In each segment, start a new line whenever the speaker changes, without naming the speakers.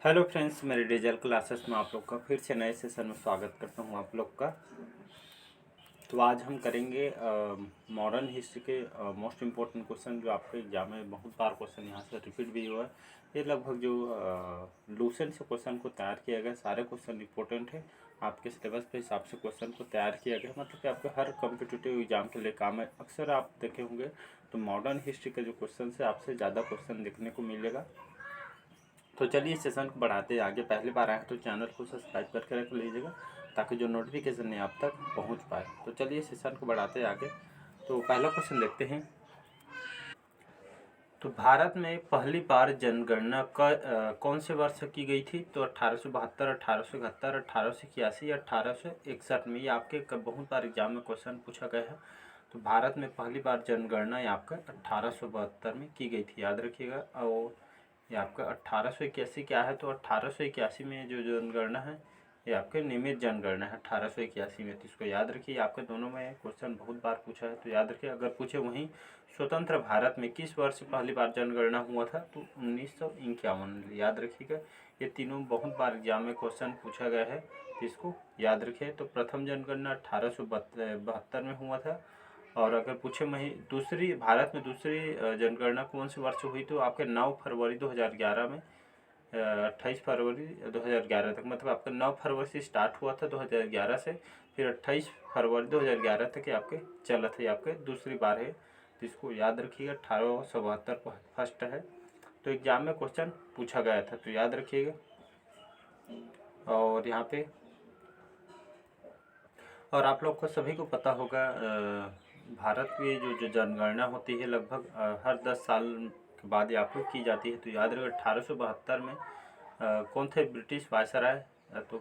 Hello friends, मेरे digital classes में आप लोग का फिर से नए सेशन में स्वागत करता हूं आप लोग का। तो आज हम करेंगे मॉडर्न हिस्ट्री के मोस्ट इम्पोर्टेंट क्वेश्चन जो आपके एग्जाम में बहुत बार क्वेश्चन यहाँ से रिपीट भी हुआ है। ये लगभग जो लूसेंट से क्वेश्चन को तैयार किया गया, सारे क्वेश्चन इंपॉर्टेंट है। आपके सिलेबस के हिसाब से क्वेश्चन को तैयार किया गया, मतलब कि आपके हर कॉम्पिटिटिव एग्जाम के लिए काम है। अक्सर आप देखे होंगे तो मॉडर्न हिस्ट्री के जो क्वेश्चन है आपसे ज़्यादा क्वेश्चन देखने को मिलेगा। तो चलिए सेशन को बढ़ाते हैं आगे। पहली बार आए तो चैनल को सब्सक्राइब करके रख लीजिएगा ताकि जो नोटिफिकेशन है आप तक पहुंच पाए। तो चलिए सेशन को बढ़ाते हैं आगे। तो पहला क्वेश्चन देखते हैं। तो भारत में पहली बार जनगणना कौन से वर्ष की गई थी? तो 1872, 1871, 1881 या 1861 में। ये आपके बहुत बार एग्जाम में क्वेश्चन पूछा गया है। तो भारत में पहली बार जनगणना ये आपका 1872 में की गई थी, याद रखिएगा। और ये आपका 1881 क्या है? तो 1881 में जो जनगणना है ये आपके नियमित जनगणना है 1881 में। तो इसको याद रखिए, आपके दोनों में क्वेश्चन बहुत बार पूछा है तो याद रखिए। अगर पूछे वहीं स्वतंत्र भारत में किस वर्ष पहली बार जनगणना हुआ था? तो 1951, याद रखिएगा। ये तीनों बहुत बार एग्जाम में क्वेश्चन पूछा गया है तो इसको याद रखिए। तो प्रथम जनगणना 1872 में हुआ था। और अगर पूछे वहीं दूसरी भारत में दूसरी जनगणना कौन से वर्ष हुई? तो आपके 9 फरवरी 2011 में, 28 फरवरी 2011 तक, मतलब आपका 9 फरवरी से स्टार्ट हुआ था 2011 से, फिर 28 फरवरी 2011 तक आपके चला था। आपके दूसरी बार है तो इसको याद रखिएगा। 1872 फर्स्ट है। तो एग्जाम में क्वेश्चन पूछा गया था तो याद रखिएगा। और यहाँ पे और आप लोग को सभी को पता होगा भारत की जो जनगणना होती है लगभग हर 10 साल के बाद ये आपको की जाती है। तो याद रखिए 1872 में कौन थे ब्रिटिश वायसराय? तो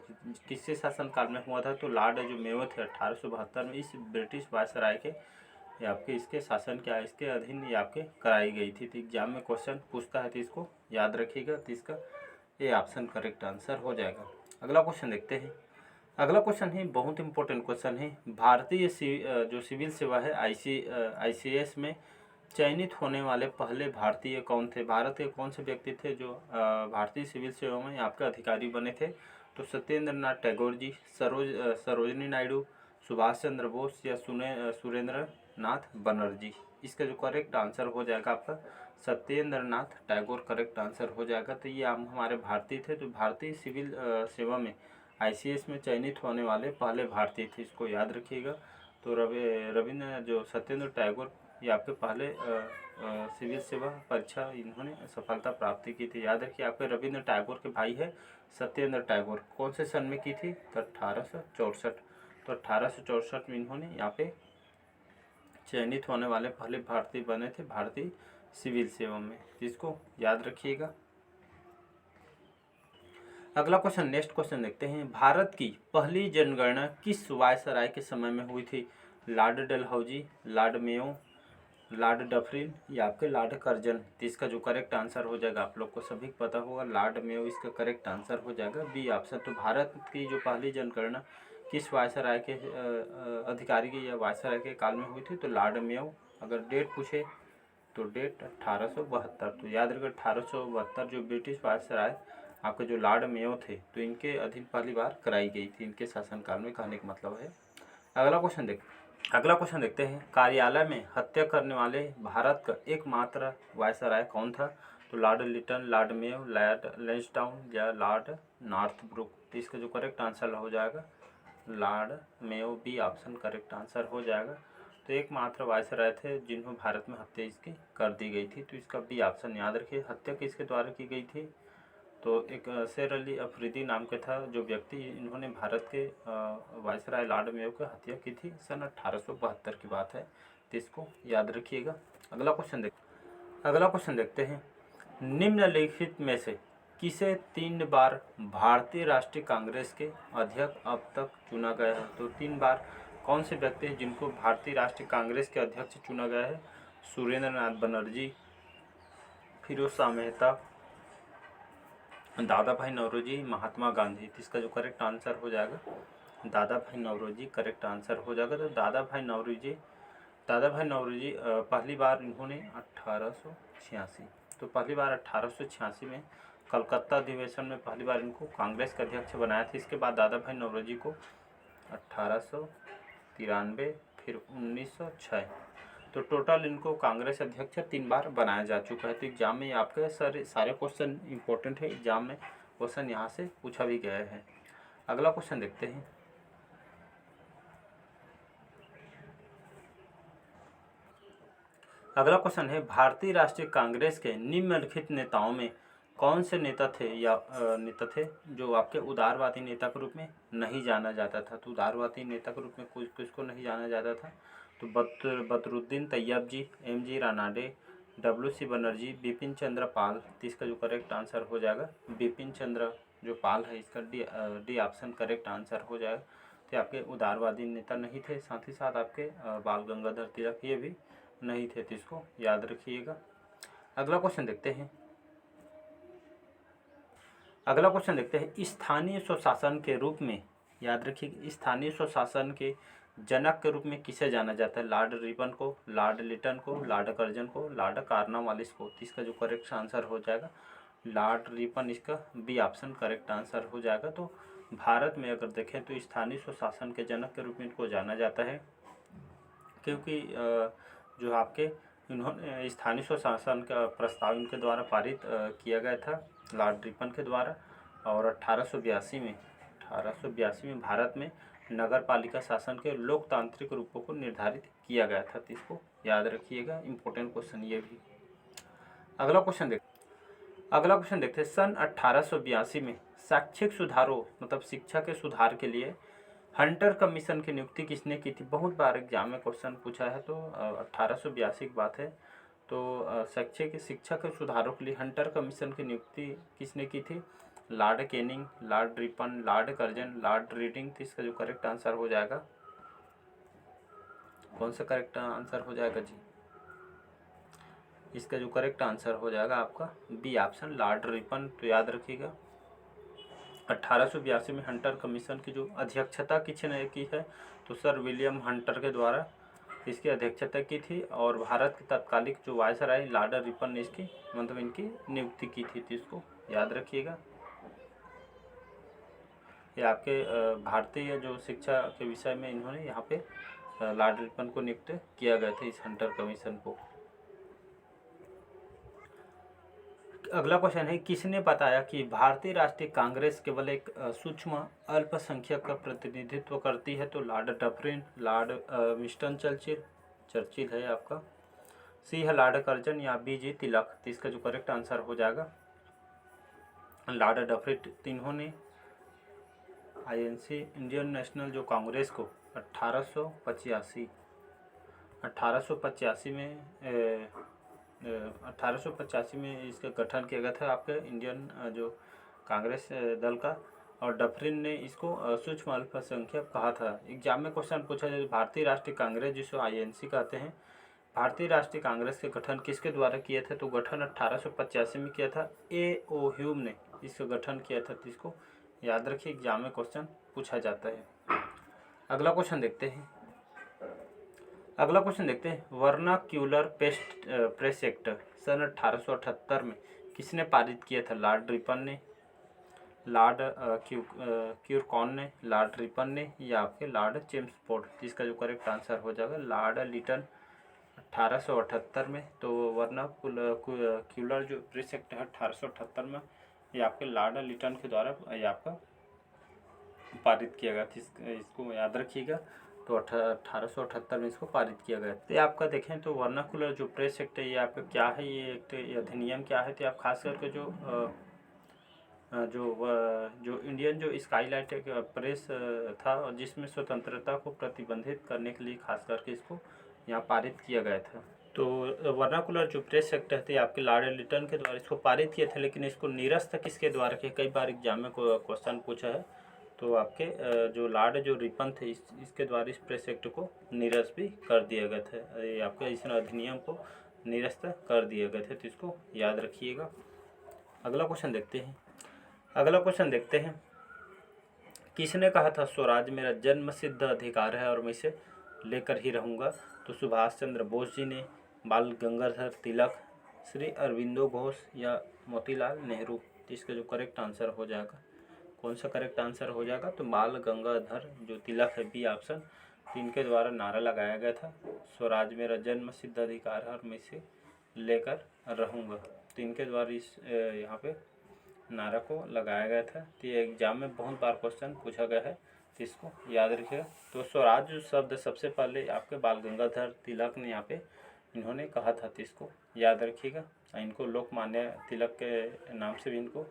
किसके शासनकाल में हुआ था? तो लॉर्ड जो मेयो थे 1872 में, इस ब्रिटिश वायसराय के ये आपके इसके शासन क्या है, इसके अधीन ये आपके कराई गई थी। तो एग्जाम में क्वेश्चन पूछता है तो इसको याद रखिएगा। तो इसका ये ऑप्शन करेक्ट आंसर हो जाएगा। अगला क्वेश्चन देखते हैं। अगला क्वेश्चन है बहुत इंपॉर्टेंट क्वेश्चन है। भारतीय जो सिविल सेवा है ICS में चयनित होने वाले पहले भारतीय कौन थे? भारत के कौन से व्यक्ति थे जो भारतीय सिविल सेवा में आपके अधिकारी बने थे? तो सत्येंद्र नाथ टैगोर जी, सरोजनी नायडू, सुभाष चंद्र बोस या सुरेंद्र नाथ बनर्जी। इसका जो करेक्ट आंसर हो जाएगा आपका सत्येंद्र नाथ टैगोर करेक्ट आंसर हो जाएगा। तो ये हमारे भारतीय थे। तो भारतीय सिविल सेवा में ICS में चयनित होने वाले पहले भारतीय थे, इसको याद रखिएगा। तो रविन्द्र जो सत्येंद्र टैगोर ये आपके पहले सिविल सेवा परीक्षा इन्होंने सफलता प्राप्त की थी। याद रखिए, आपके रविन्द्र टैगोर के भाई है सत्येंद्र टैगोर। कौन से सन में की थी? तो 1864। तो 1864 में इन्होंने यहाँ पे चयनित होने वाले पहले भारतीय बने थे भारतीय सिविल सेवा में, जिसको याद रखिएगा। अगला क्वेश्चन, नेक्स्ट क्वेश्चन देखते हैं। भारत की पहली जनगणना किस वायसराय के समय में हुई थी? Lord Dalhousie, Lord Mayo, Lord Dufferin या आपके लॉर्ड कर्जन? तो इसका जो करेक्ट आंसर हो जाएगा, आप लोग को सभी को पता होगा, लॉर्ड मेयो इसका करेक्ट आंसर हो जाएगा, बी ऑप्शन। तो भारत की जो पहली जनगणना किस वायसराय के अधिकारी की या वायसराय के काल में हुई थी? तो लॉर्ड मेयो। अगर डेट पूछे तो डेट 1872। तो याद रखिए 1872 जो ब्रिटिश वायसराय आपके जो लॉर्ड मेयो थे तो इनके अधीन पहली बार कराई गई थी, इनके शासनकाल में, कहने का मतलब है। अगला क्वेश्चन देखते हैं। कार्यालय में हत्या करने वाले भारत का एकमात्र वायसराय कौन था? तो Lord Lytton, Lord Mayo, Lord Lansdowne या लॉर्ड नॉर्थब्रुक? तो इसका जो करेक्ट आंसर हो जाएगा Lord Mayo, B option correct answer हो जाएगा। तो एकमात्र वायसराय थे जिन्होंने भारत में हत्या इसकी कर दी गई थी, तो इसका बी ऑप्शन याद रखिए। हत्या किसके द्वारा की गई थी? तो एक शेर अली अफरीदी नाम के था जो व्यक्ति, इन्होंने भारत के वायसराय लॉर्ड मेयो की हत्या की थी। सन 1872 की बात है, तो इसको याद रखिएगा। अगला क्वेश्चन देखते हैं। निम्नलिखित में से किसे 3 बार भारतीय राष्ट्रीय कांग्रेस के अध्यक्ष अब तक चुना गया है? तो 3 बार कौन से व्यक्ति हैं जिनको भारतीय राष्ट्रीय कांग्रेस के अध्यक्ष चुना गया है? सुरेंद्र नाथ बनर्जी, फिरोज शाह मेहता, दादा भाई नौरोजी, महात्मा गांधी? इसका जो करेक्ट आंसर हो जाएगा दादा भाई नौरोजी करेक्ट आंसर हो जाएगा। तो दादा भाई नौरोजी पहली बार इन्होंने 1886, तो पहली बार 1886 में कलकत्ता अधिवेशन में पहली बार इनको कांग्रेस के अध्यक्ष बनाया था। इसके बाद दादा भाई नौरोजी को 1893, फिर 1906, तो टोटल इनको कांग्रेस अध्यक्ष 3 बार बनाया जा चुका है। तो एग्जाम में आपके सारे क्वेश्चन इंपॉर्टेंट है, एग्जाम में क्वेश्चन यहाँ से पूछा भी गया है। अगला क्वेश्चन देखते हैं। अगला क्वेश्चन है, भारतीय राष्ट्रीय कांग्रेस के निम्नलिखित नेताओं में कौन से नेता थे नेता थे जो आपके उदारवादी नेता के रूप में नहीं जाना जाता था। तो उदारवादी नेता के रूप में किसको नहीं जाना जाता था, तो बदरुद्दीन तैयब जी, एम.जी. रानाडे, डब्ल्यू.सी. बनर्जी, बिपिन चंद्र पाल। तो इसका जो करेक्ट आंसर हो जाएगा बिपिन चंद्र जो पाल है, इसका डी ऑप्शन करेक्ट आंसर हो जाएगा। तो आपके उदारवादी नेता नहीं थे। साथ ही साथ आपके बाल गंगाधर तिलक ये भी नहीं थे, तो इसको याद रखिएगा। अगला क्वेश्चन देखते हैं। अगला क्वेश्चन देखते हैं, स्थानीय स्वशासन के रूप में, याद रखिए, स्थानीय स्वशासन के जनक के रूप में किसे जाना जाता है। लॉर्ड रिपन को, लॉर्ड लिटन को, लॉर्ड कर्जन को, लॉर्ड कॉर्नवालिस को। तो इसका जो करेक्ट आंसर हो जाएगा लॉर्ड रिपन, इसका बी ऑप्शन करेक्ट आंसर हो जाएगा। तो भारत में अगर देखें तो स्थानीय स्वशासन के जनक के रूप में इनको जाना जाता है, क्योंकि जो आपके इन्होंने स्थानीय स्वशासन का प्रस्ताव इनके द्वारा पारित किया गया था लॉर्ड रिपन के द्वारा। और 1882 में भारत में नगर पालिका शासन के लोकतांत्रिक रूपों को निर्धारित किया गया था। तो इसको याद रखिएगा, इम्पोर्टेंट क्वेश्चन ये भी। अगला क्वेश्चन देखते हैं। सन 1882 में शैक्षिक सुधारों मतलब शिक्षा के सुधार के लिए हंटर कमीशन की नियुक्ति किसने की थी। बहुत बार एग्जाम में क्वेश्चन पूछा है, तो 1882 की बात है। तो शैक्षिक शिक्षा के सुधारों के लिए हंटर कमीशन की नियुक्ति किसने की थी। Lord Canning, Lord Ripon, Lord Curzon, Lord reading. तो इसका जो करेक्ट आंसर हो जाएगा, कौन सा करेक्ट आंसर हो जाएगा जी, इसका जो करेक्ट आंसर हो जाएगा आपका बी ऑप्शन लॉर्ड रिपन। तो याद रखिएगा 1882 में हंटर कमीशन की जो अध्यक्षता किसने की है, तो सर विलियम हंटर के द्वारा इसकी अध्यक्षता की थी। और भारत के तत्कालिक जो वायसराय लॉर्ड रिपन ने इसकी मतलब इनकी नियुक्ति की थी। तो इसको याद रखिएगा। ये आपके भारतीय जो शिक्षा के विषय में इन्होंने यहाँ पे लॉर्ड रिपन को नियुक्त किया गया था, इस हंटर कमीशन को। अगला क्वेश्चन है, किसने बताया कि भारतीय राष्ट्रीय कांग्रेस केवल एक सूक्ष्म अल्पसंख्यक का प्रतिनिधित्व करती है। तो Lord Dufferin, Lord Winston Churchill है आपका, सी है लॉर्ड कर्जन या बी जी तिलक। तो इसका जो करेक्ट आंसर हो जाएगा लॉर्ड डफरिन। इन्होंने आईएनसी इंडियन नेशनल जो कांग्रेस को 1885 में इसका गठन किया गया था आपके इंडियन जो कांग्रेस दल का। और डफरिन ने इसको सूक्ष्म अल्पसंख्यक कहा था। एग्जाम में क्वेश्चन पूछा जाए, भारतीय राष्ट्रीय कांग्रेस जिसको आईएनसी कहते हैं, भारतीय राष्ट्रीय कांग्रेस के गठन किसके द्वारा किया था। तो गठन 1885 में किया था, ए.ओ. ह्यूम ने इसका गठन किया था। तो इसको याद रखिए, एग्जाम में क्वेश्चन पूछा जाता है। अगला क्वेश्चन देखते हैं। वर्नाक्यूलर प्रेस एक्ट सन 1878 में किसने पारित किया था। लॉर्ड रिपन ने, लॉर्ड क्यूरकॉन ने, लॉर्ड रिपन ने या आपके लॉर्ड चेम्सफोर्ड। इसका जो करेक्ट आंसर हो जाएगा लॉर्ड लिटन 1878 में। तो वर्नाक्यूलर जो प्रेस एक्ट है 1878 में, ये आपके लॉर्ड लिटन के द्वारा ये आपका पारित किया गया था। इसको याद रखिएगा। तो 1878 में इसको पारित किया गया। तो आपका देखें तो वर्नाकुलर जो प्रेस एक्ट है ये आपका क्या है, ये एक्ट अधिनियम क्या है। तो आप खास करके जो इंडियन जो स्काईलाइट प्रेस था और जिसमें स्वतंत्रता को प्रतिबंधित करने के लिए खास करके इसको यहाँ पारित किया गया था। तो वर्नाकुलर जो प्रेस एक्ट है आपके लॉर्ड लिटन के द्वारा इसको पारित किया था, लेकिन इसको निरस्त किसके द्वारा किया, कई बार एग्जाम में क्वेश्चन पूछा है। तो आपके जो लॉर्ड जो रिपन थे इसके द्वारा इस प्रेस एक्ट को निरस्त भी कर दिया गया था। ये आपके इस अधिनियम को निरस्त कर दिए गए थे। तो इसको याद रखिएगा। अगला क्वेश्चन देखते हैं। किसने कहा था स्वराज मेरा जन्म सिद्ध अधिकार है और मैं इसे लेकर ही रहूँगा। तो सुभाष चंद्र बोस जी ने, बाल गंगाधर तिलक, श्री अरविंदो घोष या मोतीलाल नेहरू। तो इसका जो करेक्ट आंसर हो जाएगा, कौन सा करेक्ट आंसर हो जाएगा, तो बाल गंगाधर जो तिलक है, बी ऑप्शन। तो इनके द्वारा नारा लगाया गया था, स्वराज मेरा जन्म सिद्ध अधिकार है और मैं इसे लेकर रहूँगा। तो इनके द्वारा इस यहाँ पे नारा को लगाया गया था। तो ये एग्जाम में बहुत बार क्वेश्चन पूछा गया है, तो इसको याद रखिएगा। तो स्वराज शब्द सबसे पहले आपके बाल गंगाधर तिलक ने यहाँ पे इन्होंने कहा था, तो इसको याद रखिएगा। इनको लोकमान्य तिलक के नाम से भी इनको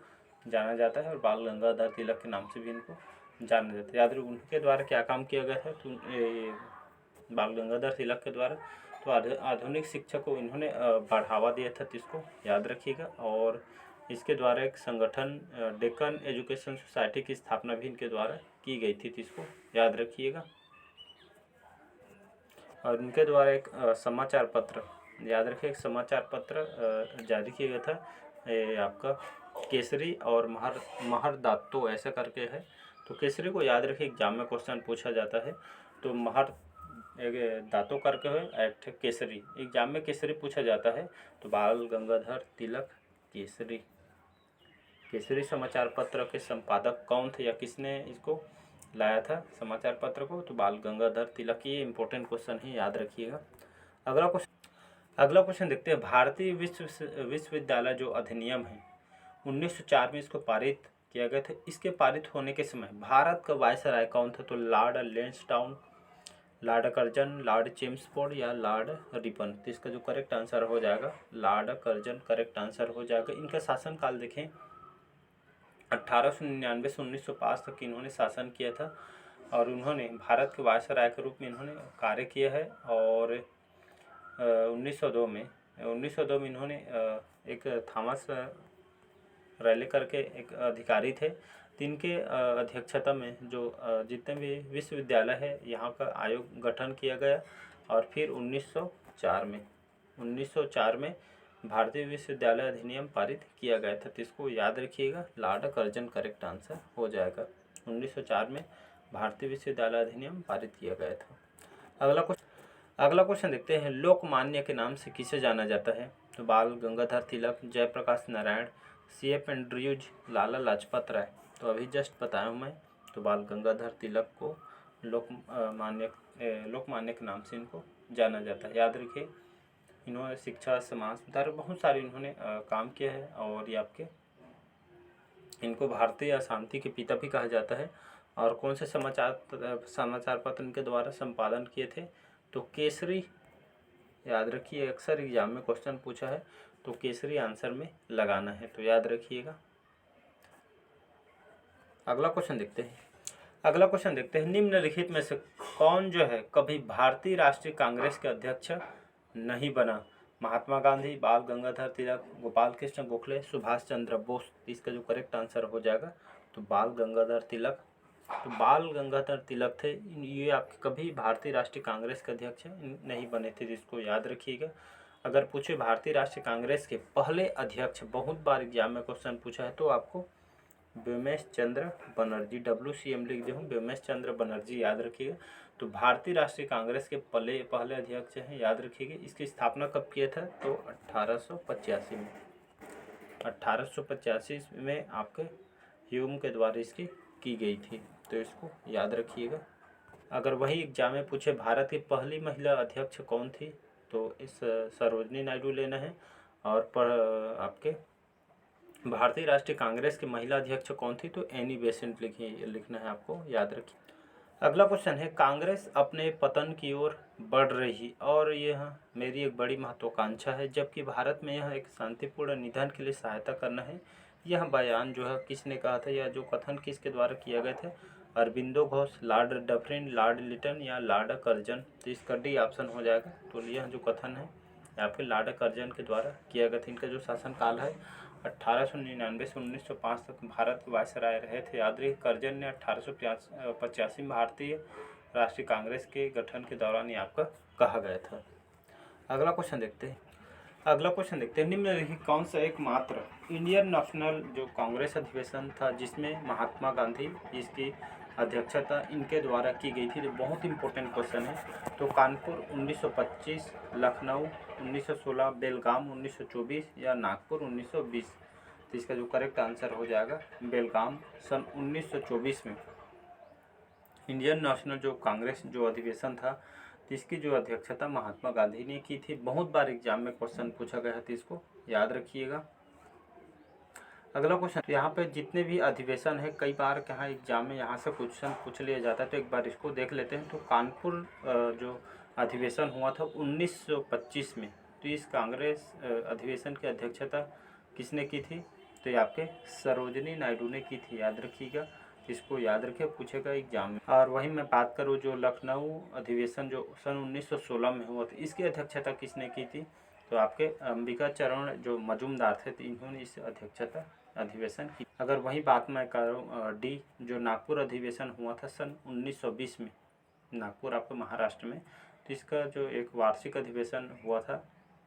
जाना जाता है और बाल गंगाधर तिलक के नाम से भी इनको जाना जाता है। याद रखिए उनके द्वारा क्या काम किया गया था, तो बाल गंगाधर तिलक के द्वारा तो आधुनिक शिक्षा को इन्होंने बढ़ावा दिया था, तो इसको याद रखिएगा। और इसके द्वारा एक संगठन डेक्कन एजुकेशन सोसाइटी की स्थापना भी इनके द्वारा की गई थी, तो इसको याद रखिएगा। और इनके द्वारा एक समाचार पत्र, याद रखिए, एक समाचार पत्र जारी किया गया था, आपका केसरी और महर ऐसा करके है। तो केसरी को याद रखिए, एग्जाम में क्वेश्चन पूछा जाता है। तो महर एक दातो करके है, एक्ट केसरी, एग्जाम में केसरी पूछा जाता है। तो बाल गंगाधर तिलक केसरी समाचार पत्र के संपादक कौन थे या किसने इसको लाया था समाचार पत्र को, तो बाल गंगाधर तिलक। ये इंपॉर्टेंट क्वेश्चन है, याद रखिएगा। अगला क्वेश्चन देखते हैं। भारतीय विश्वविद्यालय जो अधिनियम है 1904 में इसको पारित किया गया था। इसके पारित होने के समय भारत का वायसराय कौन था, तो Lord Lansdowne, Lord Curzon, Lord Chelmsford या लॉर्ड रिपन। तो इसका जो करेक्ट आंसर हो जाएगा लॉर्ड कर्जन करेक्ट आंसर हो जाएगा। इनका शासनकाल देखें 1899 से 1905 तक इन्होंने शासन किया था और उन्होंने भारत के वायसराय के रूप में इन्होंने कार्य किया है। और 1902 में इन्होंने एक थॉमस रैले करके एक अधिकारी थे, जिनके अध्यक्षता में जो जितने भी विश्वविद्यालय है यहाँ का आयोग गठन किया गया। और फिर 1904 में भारतीय विश्वविद्यालय अधिनियम पारित किया गया था। तो इसको याद रखिएगा, लॉर्ड कर्जन करेक्ट आंसर हो जाएगा। 1904 में भारतीय विश्वविद्यालय अधिनियम पारित किया गया था। अगला क्वेश्चन देखते हैं। लोकमान्य के नाम से किसे जाना जाता है, तो बाल गंगाधर तिलक, जयप्रकाश नारायण, C.F. एंड्रयूज, लाला लाजपत राय। तो अभी जस्ट बताया हूँ मैं। तो बाल गंगाधर तिलक को लोकमान्य के नाम से इनको जाना जाता है। याद रखिए, इन्होंने शिक्षा, समाज सुधार, बहुत सारे इन्होंने काम किया है। और ये आपके इनको भारतीय शांति के पिता भी कहा जाता है। और कौन से समाचार पत्र इनके द्वारा संपादन किए थे, तो केसरी। याद रखिए, अक्सर एग्जाम में क्वेश्चन पूछा है, तो केसरी आंसर में लगाना है, तो याद रखिएगा। अगला क्वेश्चन देखते हैं। निम्नलिखित में से कौन जो है कभी भारतीय राष्ट्रीय कांग्रेस के अध्यक्ष नहीं बना, महात्मा गांधी, बाल गंगाधर तिलक, गोपाल कृष्ण गोखले, सुभाष चंद्र बोस। इसका जो करेक्ट आंसर हो जाएगा तो बाल गंगाधर तिलक। तो बाल गंगाधर तिलक थे, ये आपके कभी भारतीय राष्ट्रीय कांग्रेस के अध्यक्ष नहीं बने थे, जिसको याद रखिएगा। अगर पूछे भारतीय राष्ट्रीय कांग्रेस के पहले अध्यक्ष, बहुत बार एग्जाम में क्वेश्चन पूछा है, तो आपको व्योमेश चंद्र बनर्जी, WCM लिख दे हूँ, व्योमेश चंद्र बनर्जी, याद रखिएगा। तो भारतीय राष्ट्रीय कांग्रेस के पहले अध्यक्ष हैं, याद रखिएगा। इसकी स्थापना कब किया था, तो 1885 में आपके ह्यूम के द्वारा इसकी की गई थी, तो इसको याद रखिएगा। अगर वही एग्जाम में पूछे भारत की पहली महिला अध्यक्ष कौन थी, तो इस सरोजनी नायडू लेना है। और आपके भारतीय राष्ट्रीय कांग्रेस की महिला अध्यक्ष कौन थी, तो एनी बेसेंट लिखना है आपको, याद रखिए। अगला क्वेश्चन है। कांग्रेस अपने पतन की ओर बढ़ रही और यह मेरी एक बड़ी महत्वाकांक्षा है, जबकि भारत में यह एक शांतिपूर्ण निधन के लिए सहायता करना है। यह बयान जो है किसने कहा था, या जो कथन किसके द्वारा किया गया था, Aurobindo Ghosh, Lord Dufferin, Lord Lytton या लॉर्ड कर्जन। तो इसका डी ऑप्शन हो जाएगा। तो यह जो कथन है आपके लॉर्ड कर्जन के द्वारा किया गया था। इनका जो शासनकाल है 1899 से 1905 तक भारत के वायसराय रहे थे। याद रखिए, कर्जन ने 1885 में भारतीय राष्ट्रीय कांग्रेस के गठन के दौरान ये आपका कहा गया था। अगला क्वेश्चन देखते हैं। निम्नलिखित कौन सा एकमात्र इंडियन नेशनल जो कांग्रेस अधिवेशन था जिसमें महात्मा गांधी इसकी अध्यक्षता इनके द्वारा की गई थी, तो बहुत इंपॉर्टेंट क्वेश्चन है। तो कानपुर 1925, लखनऊ 1916, बेलगाम 1924 या नागपुर 1920। तो इसका जो करेक्ट आंसर हो जाएगा बेलगाम। सन 1924 में इंडियन नेशनल जो कांग्रेस जो अधिवेशन था, तो इसकी जो अध्यक्षता महात्मा गांधी ने की थी। बहुत बार एग्जाम में क्वेश्चन पूछा गया है, तो इसको याद रखिएगा। अगला क्वेश्चन, यहाँ पे जितने भी अधिवेशन है, कई बार कहाँ एग्जाम में यहाँ से क्वेश्चन पूछ लिया जाता है, तो एक बार इसको देख लेते हैं। तो कानपुर जो अधिवेशन हुआ था 1925 में, तो इस कांग्रेस अधिवेशन की अध्यक्षता किसने की थी? तो ये आपके सरोजिनी नायडू ने की थी, याद रखिएगा। इसको याद रखे, पूछेगा एग्जाम में। और वहीं मैं बात करूँ जो लखनऊ अधिवेशन जो सन 1916 में हुआ था, इसकी अध्यक्षता किसने की थी? तो आपके अंबिका चरण जो मजूमदार थे, तो इन्होंने इस अध्यक्षता अधिवेशन की। अगर वही बात मैं करूँ डी जो नागपुर अधिवेशन हुआ था सन 1920 में, नागपुर आपके महाराष्ट्र में, तो इसका जो एक वार्षिक अधिवेशन हुआ था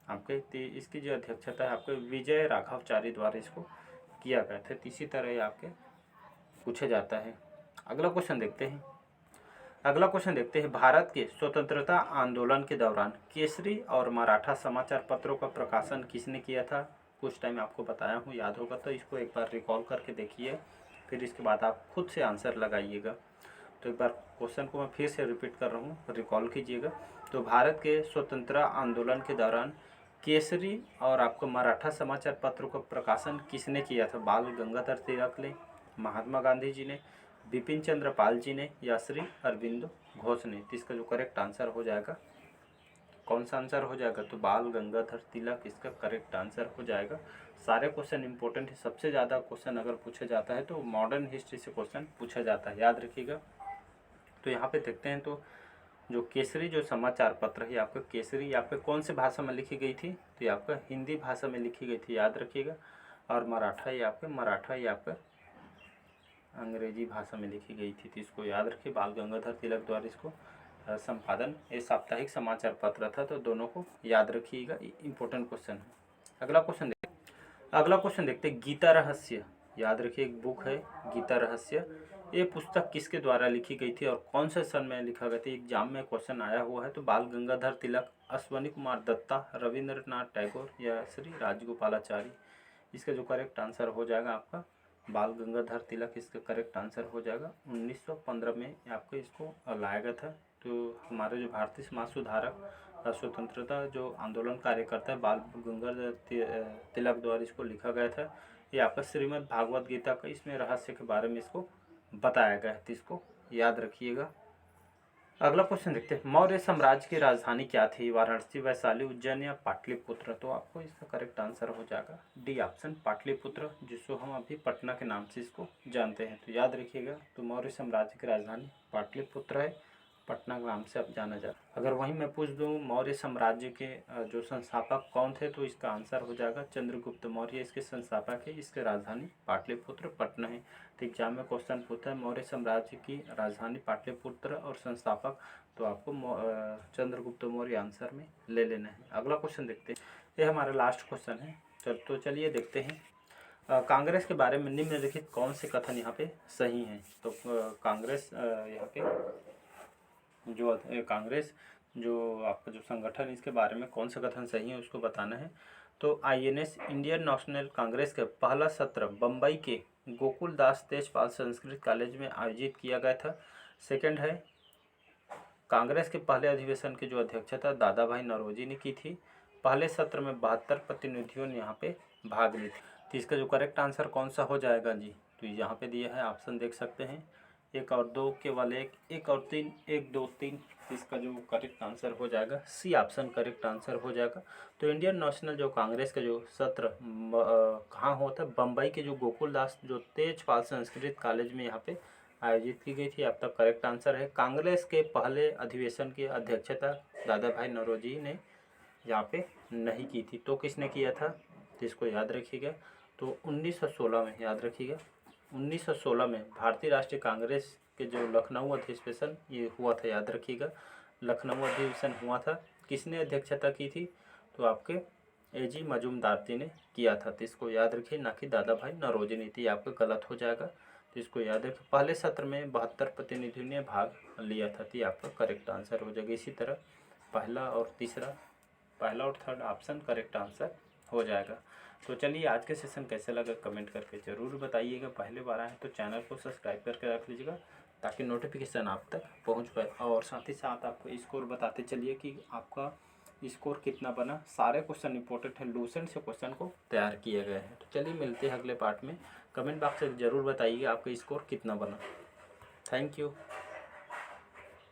आपके, इसकी जो अध्यक्षता है आपके विजय राघवाचारी द्वारा इसको किया गया था। इसी तरह ये आपके पूछा जाता है। अगला क्वेश्चन देखते हैं। भारत के स्वतंत्रता आंदोलन के दौरान केसरी और मराठा समाचार पत्रों का प्रकाशन किसने किया था? कुछ टाइम आपको बताया हूँ, याद होगा तो इसको एक बार रिकॉल करके देखिए, फिर इसके बाद आप खुद से आंसर लगाइएगा। तो एक बार क्वेश्चन को मैं फिर से रिपीट कर रहा हूँ, रिकॉल कीजिएगा। तो भारत के स्वतंत्रता आंदोलन के दौरान केसरी और आपको मराठा समाचार पत्रों का प्रकाशन किसने किया था? बाल गंगाधर तिलक ने, महात्मा गांधी जी ने, बिपिन चंद्र पाल जी ने, या श्री अरविंदो घोष ने? तो इसका जो करेक्ट आंसर हो जाएगा, कौन सा आंसर हो जाएगा? तो बाल गंगाधर तिलक इसका करेक्ट आंसर हो जाएगा। सारे क्वेश्चन इंपॉर्टेंट है। सबसे ज़्यादा क्वेश्चन अगर पूछा जाता है तो मॉडर्न हिस्ट्री से क्वेश्चन पूछा जाता है, याद रखिएगा। तो यहाँ पे देखते हैं, तो जो केसरी जो समाचार पत्र है आपका, केसरी आपके कौन से भाषा में लिखी गई थी? तो ये आपका हिंदी भाषा में लिखी गई थी, याद रखिएगा। और मराठा ये आपका अंग्रेजी भाषा में लिखी गई थी, तो इसको याद रखिए। बाल गंगाधर तिलक द्वारा इसको संपादन, ये साप्ताहिक समाचार पत्र था, तो दोनों को याद रखिएगा, इंपॉर्टेंट क्वेश्चन है। अगला क्वेश्चन देखते हैं। गीता रहस्य, याद रखिए, एक बुक है गीता रहस्य। ये पुस्तक किसके द्वारा लिखी गई थी और कौन से सन में लिखा गया था? एग्जाम में क्वेश्चन आया हुआ है। तो बाल गंगाधर तिलक, अश्वनी कुमार दत्ता, रविंद्रनाथ टैगोर, या श्री राजगोपालाचारी? इसका जो करेक्ट आंसर हो जाएगा आपका बाल गंगाधर तिलक, इसका करेक्ट आंसर हो जाएगा। 1915 में आपको इसको लाया गया था। तो हमारे जो भारतीय समाज सुधारक, स्वतंत्रता जो आंदोलन कार्यकर्ता है, बाल गंगाधर तिलक द्वारा इसको लिखा गया था। ये आपका श्रीमद् भागवत गीता का इसमें रहस्य के बारे में इसको बताया गया है, तो इसको याद रखिएगा। अगला क्वेश्चन देखते हैं। मौर्य साम्राज्य की राजधानी क्या थी? वाराणसी, वैशाली, उज्जैन, या पाटलिपुत्र? तो आपको इसका करेक्ट आंसर हो जाएगा डी ऑप्शन, पाटलिपुत्र, जिसको हम अभी पटना के नाम से इसको जानते हैं, तो याद रखिएगा। तो मौर्य साम्राज्य की राजधानी पाटलिपुत्र है, पटना के नाम से अब जाना जाता है। अगर वहीं मैं पूछ दूँ मौर्य साम्राज्य के जो संस्थापक कौन थे, तो इसका आंसर हो जाएगा चंद्रगुप्त मौर्य इसके संस्थापक है। इसके राजधानी पाटलिपुत्र, पटना है। तो एग्जाम में क्वेश्चन पूछता है मौर्य साम्राज्य की राजधानी पाटलिपुत्र और संस्थापक, तो आपको चंद्रगुप्त मौर्य आंसर में ले लेना है। अगला क्वेश्चन देखते हैं, ये हमारा लास्ट क्वेश्चन है। तो चलिए देखते हैं। कांग्रेस के बारे में निम्नलिखित कौन से कथन यहाँ पे सही हैं? तो कांग्रेस यहाँ पे जो कांग्रेस जो आपका जो संगठन, इसके बारे में कौन सा कथन सही है उसको बताना है। तो आईएनएस इंडियन नेशनल कांग्रेस का पहला सत्र बम्बई के गोकुल दास तेजपाल संस्कृत कॉलेज में आयोजित किया गया था। सेकंड है, कांग्रेस के पहले अधिवेशन की जो अध्यक्षता दादा भाई नौरोजी ने की थी। पहले सत्र में 72 प्रतिनिधियों ने यहाँ पे भाग ली थी। तो इसका जो करेक्ट आंसर कौन सा हो जाएगा जी? तो यहाँ पे दिया है, ऑप्शन देख सकते हैं, 1 और 2, केवल 1 और 3, 1 2 3। इसका जो करेक्ट आंसर हो जाएगा सी ऑप्शन करेक्ट आंसर हो जाएगा। तो इंडियन नेशनल जो कांग्रेस का जो सत्र कहाँ होता है? बम्बई के जो गोकुल दास जो तेजपाल संस्कृत कॉलेज में यहाँ पे आयोजित की गई थी। अब तक करेक्ट आंसर है। कांग्रेस के पहले अधिवेशन की अध्यक्षता दादा भाई नौरोजी ने यहाँ पे नहीं की थी, तो किसने किया था? तो इसको याद रखिएगा। तो 1916 में, याद रखिएगा, 1916 में भारतीय राष्ट्रीय कांग्रेस के जो लखनऊ अधिवेशन ये हुआ था, याद रखिएगा। लखनऊ अधिवेशन हुआ था, किसने अध्यक्षता की थी? तो आपके एजी मजूमदार जी ने किया था। तो इसको याद रखिए, ना कि दादा भाई नौरोजी ने। थी आपका गलत हो जाएगा, तो इसको याद रखिए। पहले सत्र में 72 प्रतिनिधियों ने भाग लिया था, तो आपका करेक्ट आंसर हो जाएगा। इसी तरह पहला और थर्ड ऑप्शन करेक्ट आंसर हो जाएगा। तो चलिए आज के सेशन कैसे लगा कमेंट करके ज़रूर बताइएगा। पहले बार आए तो चैनल को सब्सक्राइब करके रख लीजिएगा ताकि नोटिफिकेशन आप तक पहुंच पाए। और साथ ही साथ आपको स्कोर बताते चलिए कि आपका स्कोर कितना बना। सारे क्वेश्चन इंपॉर्टेंट है, लूसेंट से क्वेश्चन को तैयार किए गए हैं। तो चलिए मिलते हैं अगले पार्ट में। कमेंट बॉक्स से ज़रूर बताइए आपका स्कोर कितना बना। Thank you.